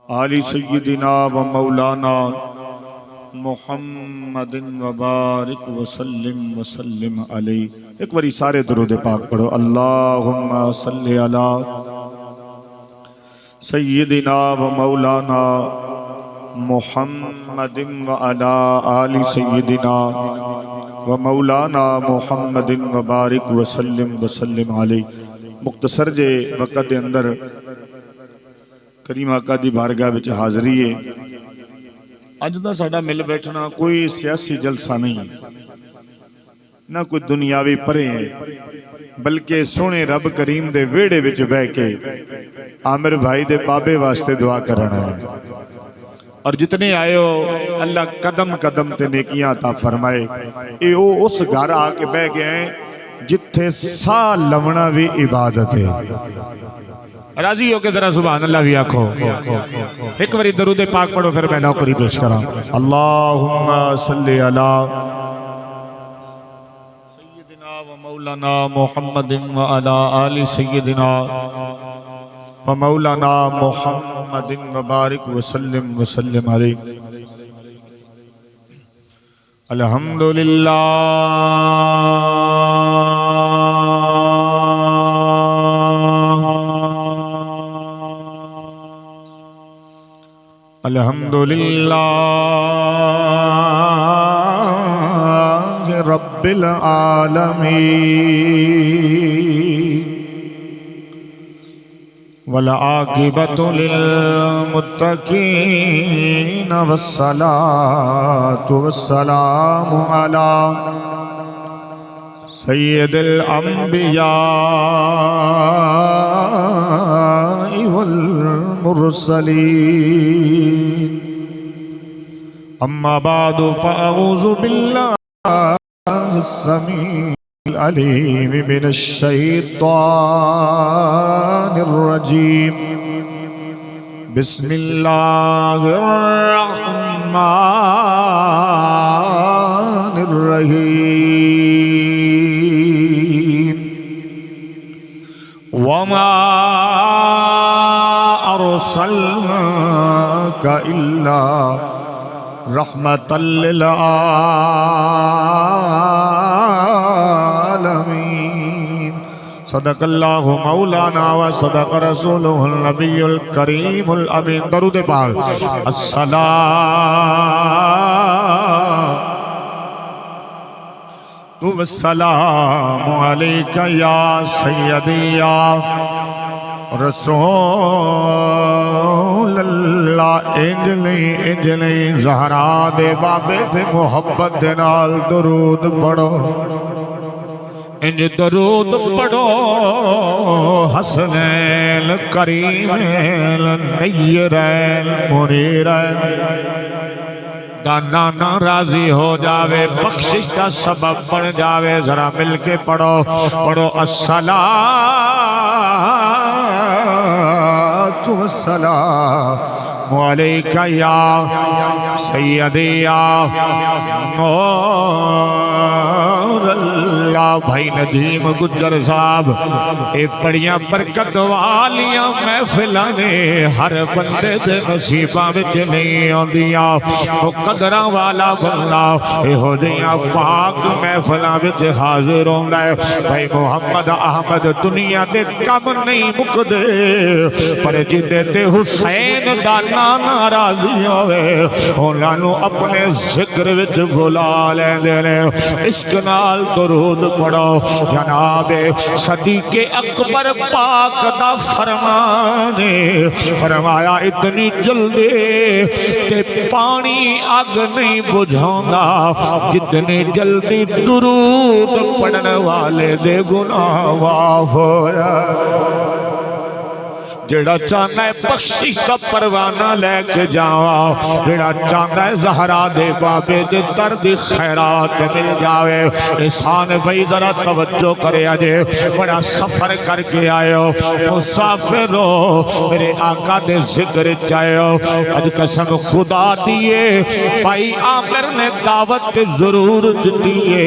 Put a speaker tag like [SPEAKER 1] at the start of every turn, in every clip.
[SPEAKER 1] آل سیدنا و مولانا محمد وبارک وسلم وسلم علیہ۔ ایک باری سارے درود پاک پڑھو۔ اللہم صلی علی سیدنا و مولانا محمد وعلی آل سیدنا و مولانا محمد وبارک وسلم وسلم علیہ۔ مختصر جے وقت دے اندر کریم آقا دی بارگاہ وچ حاضری ہے۔ اج دا ساڈا مل بیٹھنا کوئی سیاسی جلسہ نہیں، نہ کوئی دنیاوی پرے ہے، بلکہ سونے رب کریم دے ویڑے وچ بیٹھ کے عامر بھائی دے بابے واسطے دعا کرنا ہے۔ اور جتنے آئے ہو اللہ قدم قدم تے نیکیاں عطا فرمائے۔ اے او اس گھر آ کے بیٹھ گئے ہیں جتھے سا لونا بھی عبادت ہے۔ راضی ہو کے ذرا سبحان اللہ بھی آکھو۔ ایک باری درود پاک پڑھو پھر میں نوکری پیش کراں۔ اللہم صلی علی سیدنا و مولانا محمد وعلی آل سیدنا و مولانا محمد وبارک وسلم وسلم علیہ۔ الحمدللہ الحمدللہ رب العالمین والعاقبۃ للمتقین والصلاة والسلام علی سید الانبیاء والمرسلین۔ اما بعد فاعوذ باللہ السمیع العلیم من الشیطان الرجیم۔ بسم اللہ الرحمن الرحیم۔ وما أرسلناك إلا رحمة للعالمين۔ صدق اللہ مولانا و صدق رسولہ النبی الکریم الامین۔ درود پاک۔ السلام علیکہ یا سیدی یا رسول اللہ۔ انجلی زہرا دے بابے دے محبت دے نال درود پڑھو، انج درود پڑھو۔ حسنین کریمین نیرین منیرین دانا نہ راضی ہو جاوے، بخشش کا سبب بن جاوے۔ ذرا مل کے پڑھو پڑھو۔ السلام علیکہ یا سیدی یا نور اللہ۔ بھائی ندیم گجر صاحب، اے بڑیاں برکت والیاں محفلاں نے ہر بندے دے نصیباں وچ نہیں آندیاں۔ او قدراں والا بندہ اے ہو جیاں پاک محفلاں وچ حاضر ہوندا ہے۔ بھائی محمد احمد دنیا دے کم نہیں مکدے، پر جدے تے حسین دا ناراضی ہوئے انہاں نو اپنے ذکر وچ بلا لیندے نے۔ عشق نال درود پڑھو۔ جناب صدیق اکبر پاک دا فرمان فرمایا اتنی جلدی کہ پانی آگ نہیں بجھاؤندا جتنی جلدی درود پڑھنے والے دے گناہ معاف ہو جائے۔ جڑا چاہتا ہے بخشش کا پروانہ لے کے جاؤ، جڑا چاہتا ہے زہرا دے بابے دے درد خیرات مل جاوے۔ احسان بھائی ذرا توجہ کرے، آجے بڑا سفر کر کے آئے ہو، مسافر ہو، میرے آقا دے ذکر چاہے ہو۔ آج قسم خدا دیئے بھائی عامر نے دعوت ضرور دیئے،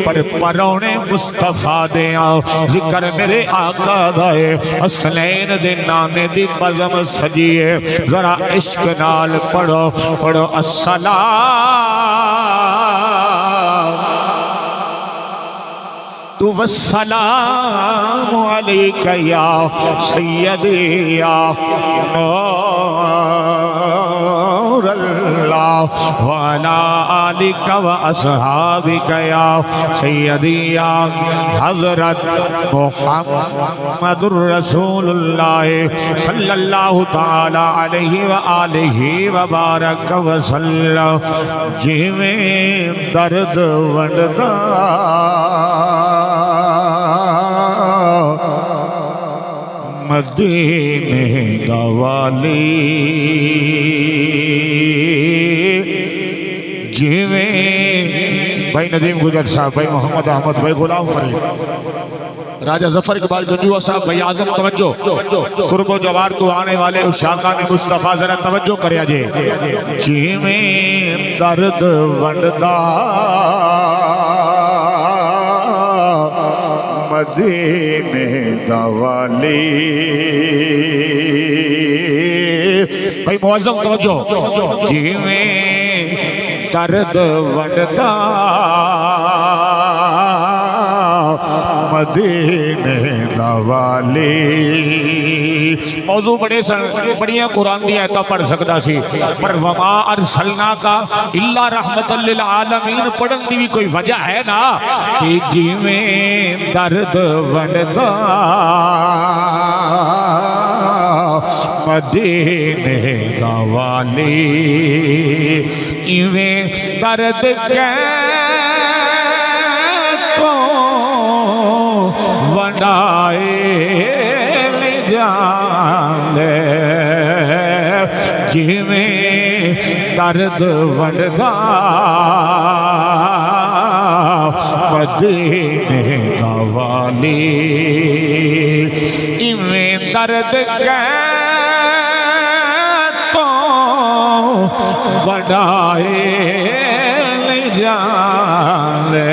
[SPEAKER 1] پر پرونے مصطفیٰ دے آؤ۔ ذکر میرے آقا دائے حسنین دے نانے دی بزم سجیے ذرا عشق نال پڑھو پڑھو السلام تو والسلام علیک یا سیدی یا نور اللہ وعلا آلک و اصحابک یا سیدی یا حضرت محمد الرسول اللہ صلی اللہ تعالی علیہ وآلہ وبارک وسلم جیویں درد ونڈا مدینے دا والی جیویں بھائی ندیم گجر صاحب بھائی محمد احمد بھائی غلام فرید راجہ ظفر اقبال جنجوہ صاحب بھائی اعظم توجہ قرب و جوار تو آنے والے اشاقان مصطفیٰ ذرا توجہ کریا جے جیویں درد ونڈا مدینے دا والی بھائی معظم توجہ جیویں درد ونڈا مدینے دا والی موضوع بڑیاں قرآن دی آیتہ پڑھ سکتا سی پر وما ارسلناک الا رحمت للعالمین پڑھن دی بھی کوئی وجہ ہے نا کہ جیویں درد ونڈا مدینے دا والی ایویں درد کو ونڈائے لے جانے جیویں درد ونڈا مدینے دا والی ایویں درد تو ونڈائے لے جانے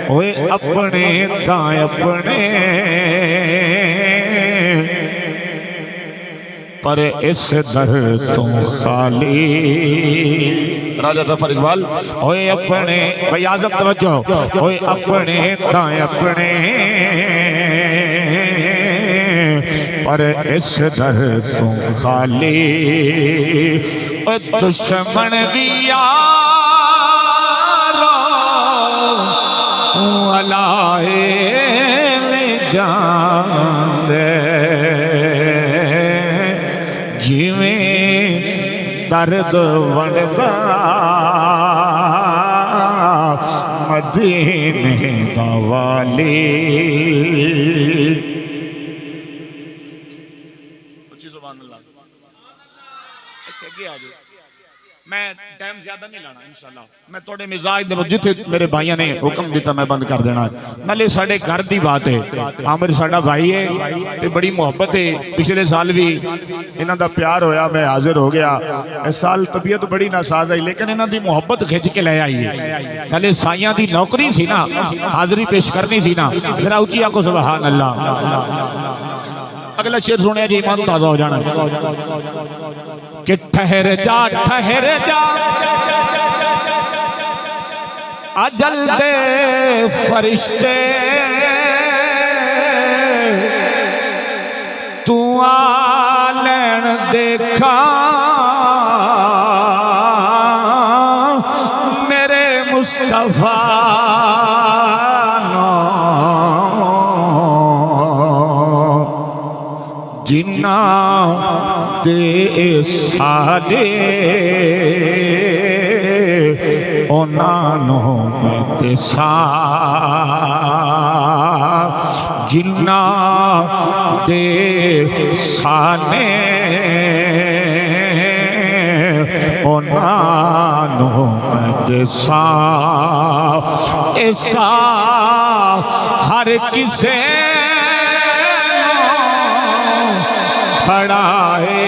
[SPEAKER 1] اوے اپنے تائیں اپنے پر اس در تو خالی راجہ ظفر اقبال اوے اپنے بھائی اعظم توجہ اوے اپنے تائیں اپنے پر اس در تو خالی او دشمن بھی علائے لے جاندے جیویں درد ونڈا مدینے دا والی اچھی سبحان اللہ میں ٹائم زیادہ نہیں لانا انشاءاللہ میں توڑے مزاج دے جتھے میرے بھائیاں نے حکم دیتا میں بند کر دینا نلے ساڑھے گھر دی بات ہے عامر ساڑھا بھائی ہے تے بڑی محبت ہے پچھلے سال بھی انہاں دا پیار ہویا میں حاضر ہو گیا اس سال طبیعت بڑی ناساز ہے لیکن انہاں دی محبت کھچ کے لے آئی ہے نلے سائیاں دی نوکری سی نا حاضری پیش کرنی سی نا ذرا اونچی آکو سبحان اللہ اگلا شعر سنیا جی ایمان تازہ ہو جانا کہ ٹھہر جا اجل دے فرشتے تو آلین دیکھا میرے مصطفیٰ جنہ دے سادے اونانو میں تسا جنہ دے سانے اونانو میں تسا ایسا ہر کسے پڑھائے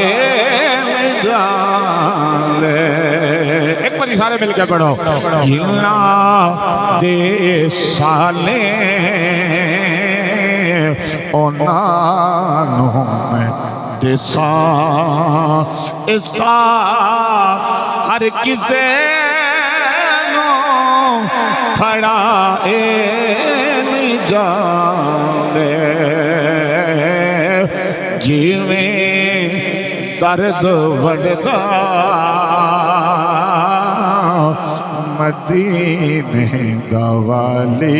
[SPEAKER 1] جانے ایک بار سارے مل کے پڑھو جنہ دے سالے ਉਹਨਾਂ ਨੂੰ ਮੈਂ ਦਿਸਾਂ ਇਸਾ ਹਰ ਕਿਸੇ ਨੂੰ ਫੜਾ ਨਹੀਂ ਜਾਂਦੇ ਜਿਵੇਂ ਦਰਦ ਵੜਦਾ مدینے دا والی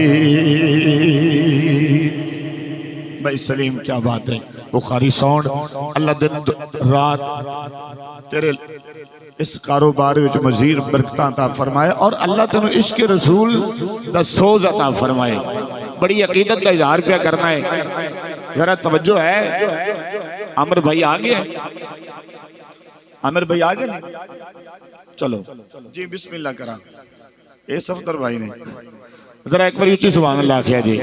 [SPEAKER 1] بھائی سلیم کیا بات ہے بخاری ساؤنڈ اللہ دن رات تیرے اس کاروبار وچ مزید برکتاں عطا فرمائے اور اللہ تینوں عشق رسول دا سوز عطا فرمائے بڑی عقیدت کا اظہار پیا کرنا ہے ذرا توجہ ہے عامر بھائی آگے عامر بھائی آگے چلو جی بسم اللہ کرا اے صفدر بھائی نے ذرا ایک بار اچھی سبحان اللہ کیا جی